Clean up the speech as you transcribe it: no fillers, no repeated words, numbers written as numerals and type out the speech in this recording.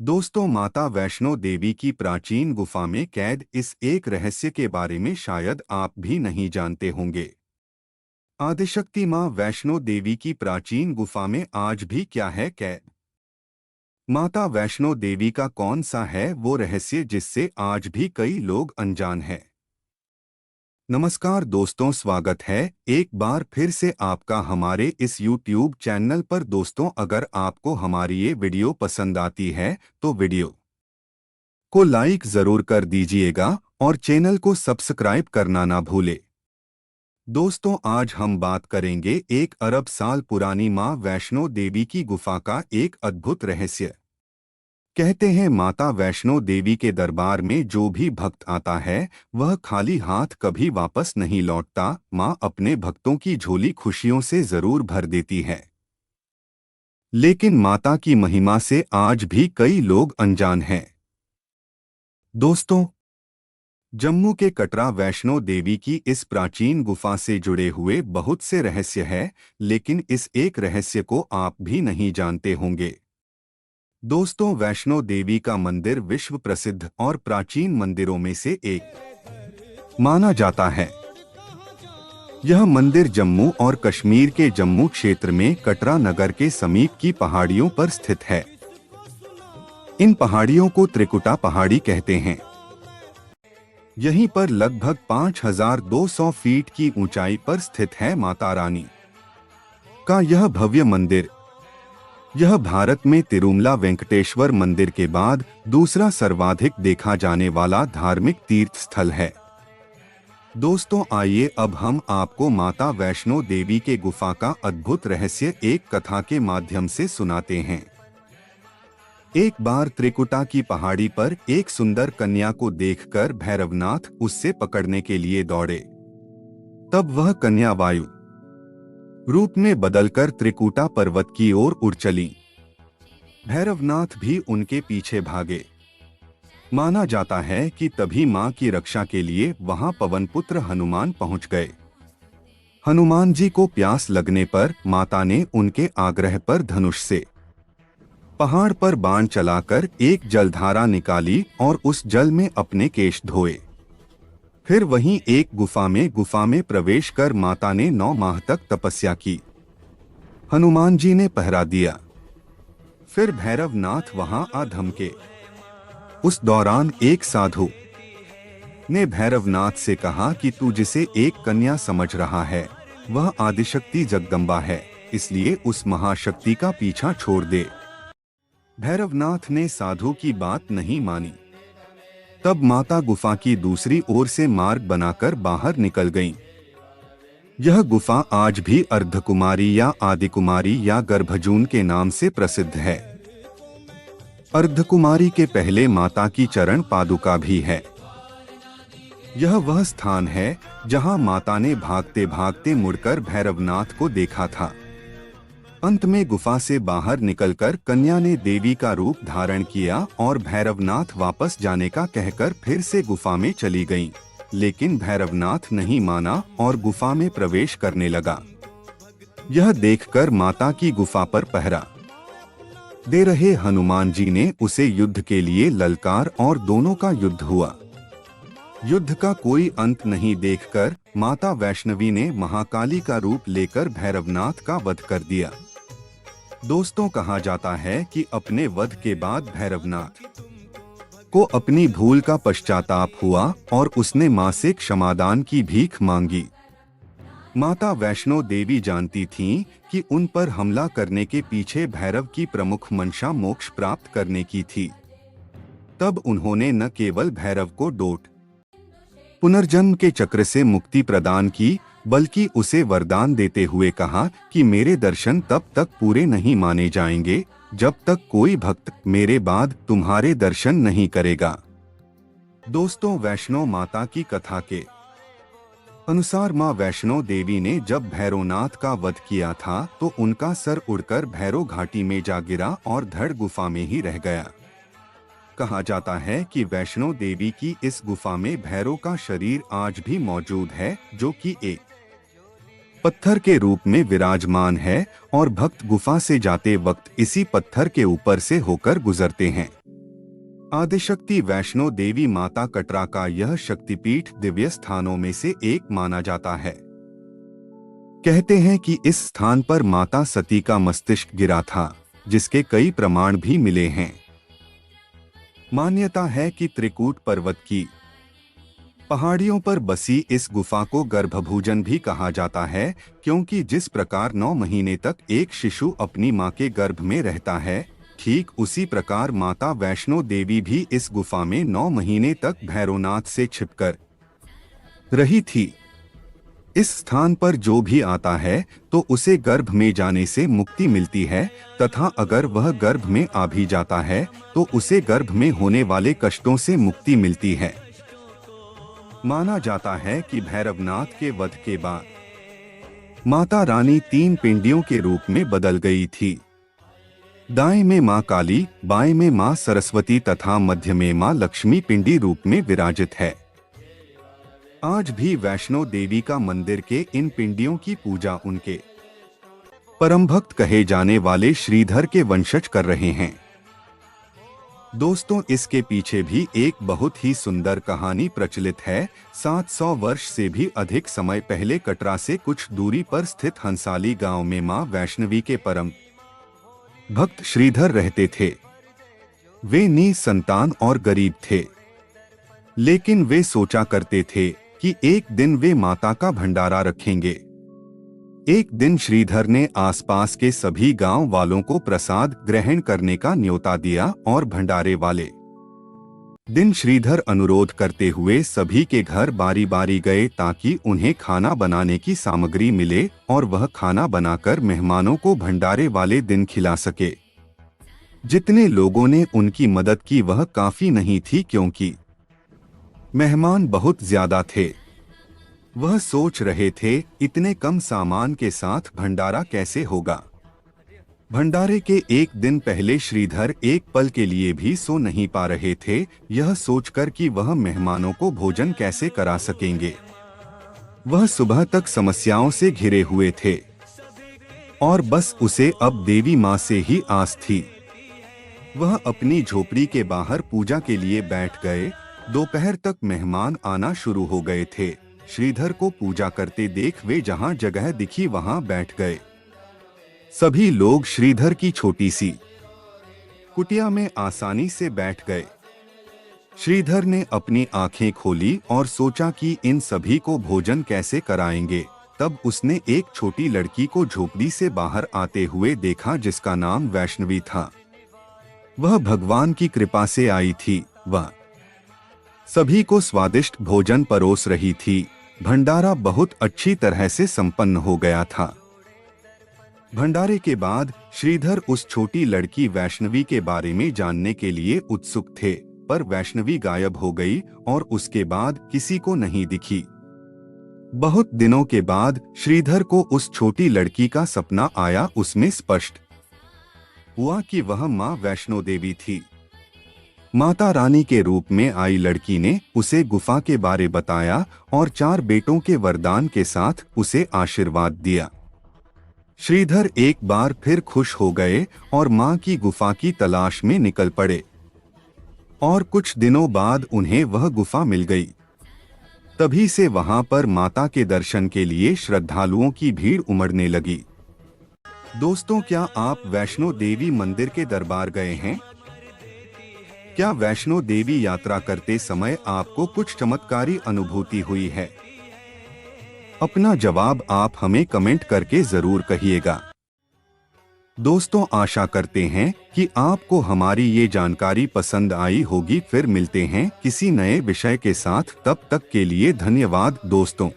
दोस्तों, माता वैष्णो देवी की प्राचीन गुफा में कैद इस एक रहस्य के बारे में शायद आप भी नहीं जानते होंगे। आदिशक्ति मां वैष्णो देवी की प्राचीन गुफा में आज भी क्या है कैद? माता वैष्णो देवी का कौन सा है वो रहस्य जिससे आज भी कई लोग अनजान हैं? नमस्कार दोस्तों, स्वागत है एक बार फिर से आपका हमारे इस YouTube चैनल पर। दोस्तों, अगर आपको हमारी ये वीडियो पसंद आती है तो वीडियो को लाइक जरूर कर दीजिएगा और चैनल को सब्सक्राइब करना ना भूले। दोस्तों, आज हम बात करेंगे एक अरब साल पुरानी मां वैष्णो देवी की गुफा का एक अद्भुत रहस्य। कहते हैं माता वैष्णो देवी के दरबार में जो भी भक्त आता है वह खाली हाथ कभी वापस नहीं लौटता। मां अपने भक्तों की झोली खुशियों से जरूर भर देती है, लेकिन माता की महिमा से आज भी कई लोग अनजान हैं। दोस्तों, जम्मू के कटरा वैष्णो देवी की इस प्राचीन गुफा से जुड़े हुए बहुत से रहस्य हैं, लेकिन इस एक रहस्य को आप भी नहीं जानते होंगे। दोस्तों, वैष्णो देवी का मंदिर विश्व प्रसिद्ध और प्राचीन मंदिरों में से एक माना जाता है। यह मंदिर जम्मू और कश्मीर के जम्मू क्षेत्र में कटरा नगर के समीप की पहाड़ियों पर स्थित है। इन पहाड़ियों को त्रिकुटा पहाड़ी कहते हैं। यहीं पर लगभग 5200 फीट की ऊंचाई पर स्थित है माता रानी का यह भव्य मंदिर। यह भारत में तिरुमला वेंकटेश्वर मंदिर के बाद दूसरा सर्वाधिक देखा जाने वाला धार्मिक तीर्थ स्थल है। दोस्तों, आइए अब हम आपको माता वैष्णो देवी के गुफा का अद्भुत रहस्य एक कथा के माध्यम से सुनाते हैं। एक बार त्रिकुटा की पहाड़ी पर एक सुंदर कन्या को देखकर भैरवनाथ उससे पकड़ने के लिए दौड़े। तब वह कन्या वायु रूप में बदलकर त्रिकुटा पर्वत की ओर उड़ चली। भैरवनाथ भी उनके पीछे भागे। माना जाता है कि तभी मां की रक्षा के लिए वहां पवनपुत्र हनुमान पहुंच गए। हनुमान जी को प्यास लगने पर माता ने उनके आग्रह पर धनुष से पहाड़ पर बाण चलाकर एक जलधारा निकाली और उस जल में अपने केश धोए। फिर वहीं एक गुफा में प्रवेश कर माता ने 9 माह तक तपस्या की। हनुमान जी ने पहरा दिया। फिर भैरवनाथ वहां आ धमके। उस दौरान एक साधु ने भैरवनाथ से कहा कि तू जिसे एक कन्या समझ रहा है वह आदिशक्ति जगदम्बा है, इसलिए उस महाशक्ति का पीछा छोड़ दे। भैरवनाथ ने साधु की बात नहीं मानी। तब माता गुफा की दूसरी ओर से मार्ग बनाकर बाहर निकल गईं। यह गुफा आज भी अर्धकुमारी या आदिकुमारी या गर्भजून के नाम से प्रसिद्ध है। अर्धकुमारी के पहले माता की चरण पादुका भी है। यह वह स्थान है जहां माता ने भागते भागते मुड़कर भैरवनाथ को देखा था। अंत में गुफा से बाहर निकलकर कन्या ने देवी का रूप धारण किया और भैरवनाथ वापस जाने का कहकर फिर से गुफा में चली गईं। लेकिन भैरवनाथ नहीं माना और गुफा में प्रवेश करने लगा। यह देखकर माता की गुफा पर पहरा दे रहे हनुमान जी ने उसे युद्ध के लिए ललकार और दोनों का युद्ध हुआ। युद्ध का कोई अंत नहीं देखकर माता वैष्णवी ने महाकाली का रूप लेकर भैरवनाथ का वध कर दिया। दोस्तों, कहा जाता है कि अपने वध के बाद भैरवनाथ को अपनी भूल का पश्चाताप हुआ और उसने मां से क्षमादान की भीख मांगी। माता वैष्णो देवी जानती थीं कि उन पर हमला करने के पीछे भैरव की प्रमुख मंशा मोक्ष प्राप्त करने की थी। तब उन्होंने न केवल भैरव को डोट पुनर्जन्म के चक्र से मुक्ति प्रदान की, बल्कि उसे वरदान देते हुए कहा कि मेरे दर्शन तब तक पूरे नहीं माने जाएंगे जब तक कोई भक्त मेरे बाद तुम्हारे दर्शन नहीं करेगा। दोस्तों, वैष्णो माता की कथा के अनुसार मां वैष्णो देवी ने जब भैरवनाथ का वध किया था तो उनका सर उड़कर भैरव घाटी में जा गिरा और धड़ गुफा में ही रह गया। कहा जाता है कि वैष्णो देवी की इस गुफा में भैरव का शरीर आज भी मौजूद है, जो कि एक पत्थर के रूप में विराजमान है और भक्त गुफा से जाते वक्त इसी पत्थर के ऊपर से होकर गुजरते हैं। आदिशक्ति वैष्णो देवी माता कटरा का यह शक्तिपीठ दिव्य स्थानों में से एक माना जाता है। कहते हैं कि इस स्थान पर माता सती का मस्तिष्क गिरा था, जिसके कई प्रमाण भी मिले हैं। मान्यता है कि त्रिकूट पर्वत की पहाड़ियों पर बसी इस गुफा को गर्भभूजन भी कहा जाता है, क्योंकि जिस प्रकार 9 महीने तक एक शिशु अपनी मां के गर्भ में रहता है, ठीक उसी प्रकार माता वैष्णो देवी भी इस गुफा में 9 महीने तक भैरवनाथ से छिपकर रही थी। इस स्थान पर जो भी आता है तो उसे गर्भ में जाने से मुक्ति मिलती है, तथा अगर वह गर्भ में आ भी जाता है तो उसे गर्भ में होने वाले कष्टों से मुक्ति मिलती है। माना जाता है कि भैरवनाथ के वध के बाद माता रानी 3 पिंडियों के रूप में बदल गई थी। दाएं में मां काली, बाएं में मां सरस्वती तथा मध्य में मां लक्ष्मी पिंडी रूप में विराजित है। आज भी वैष्णो देवी का मंदिर के इन पिंडियों की पूजा उनके परम भक्त कहे जाने वाले श्रीधर के वंशज कर रहे हैं। दोस्तों, इसके पीछे भी एक बहुत ही सुंदर कहानी प्रचलित है। 700 वर्ष से भी अधिक समय पहले कटरा से कुछ दूरी पर स्थित हंसाली गांव में मां वैष्णवी के परम भक्त श्रीधर रहते थे। वे निसंतान और गरीब थे, लेकिन वे सोचा करते थे कि एक दिन वे माता का भंडारा रखेंगे। एक दिन श्रीधर ने आसपास के सभी गांव वालों को प्रसाद ग्रहण करने का न्योता दिया और भंडारे वाले दिन श्रीधर अनुरोध करते हुए सभी के घर बारी बारी गए ताकि उन्हें खाना बनाने की सामग्री मिले और वह खाना बनाकर मेहमानों को भंडारे वाले दिन खिला सके। जितने लोगों ने उनकी मदद की वह काफी नहीं थी, क्योंकि मेहमान बहुत ज्यादा थे। वह सोच रहे थे इतने कम सामान के साथ भंडारा कैसे होगा। भंडारे के एक दिन पहले श्रीधर एक पल के लिए भी सो नहीं पा रहे थे, यह सोचकर कि वह मेहमानों को भोजन कैसे करा सकेंगे। वह सुबह तक समस्याओं से घिरे हुए थे और बस उसे अब देवी मां से ही आस थी। वह अपनी झोपड़ी के बाहर पूजा के लिए बैठ गए। दोपहर तक मेहमान आना शुरू हो गए थे। श्रीधर को पूजा करते देख वे जहां जगह दिखी वहां बैठ गए। सभी लोग श्रीधर की छोटी सी कुटिया में आसानी से बैठ गए। श्रीधर ने अपनी आंखें खोली और सोचा कि इन सभी को भोजन कैसे कराएंगे। तब उसने एक छोटी लड़की को झोपड़ी से बाहर आते हुए देखा, जिसका नाम वैष्णवी था। वह भगवान की कृपा से आई थी। वह सभी को स्वादिष्ट भोजन परोस रही थी। भंडारा बहुत अच्छी तरह से संपन्न हो गया था। भंडारे के बाद श्रीधर उस छोटी लड़की वैष्णवी के बारे में जानने के लिए उत्सुक थे, पर वैष्णवी गायब हो गई और उसके बाद किसी को नहीं दिखी। बहुत दिनों के बाद श्रीधर को उस छोटी लड़की का सपना आया। उसमें स्पष्ट हुआ कि वह मां वैष्णो देवी थी। माता रानी के रूप में आई लड़की ने उसे गुफा के बारे बताया और 4 बेटों के वरदान के साथ उसे आशीर्वाद दिया। श्रीधर एक बार फिर खुश हो गए और मां की गुफा की तलाश में निकल पड़े और कुछ दिनों बाद उन्हें वह गुफा मिल गई। तभी से वहां पर माता के दर्शन के लिए श्रद्धालुओं की भीड़ उमड़ने लगी। दोस्तों, क्या आप वैष्णो देवी मंदिर के दरबार गए हैं? क्या वैष्णो देवी यात्रा करते समय आपको कुछ चमत्कारी अनुभूति हुई है? अपना जवाब आप हमें कमेंट करके जरूर कहिएगा। दोस्तों, आशा करते हैं कि आपको हमारी ये जानकारी पसंद आई होगी। फिर मिलते हैं किसी नए विषय के साथ। तब तक के लिए धन्यवाद दोस्तों।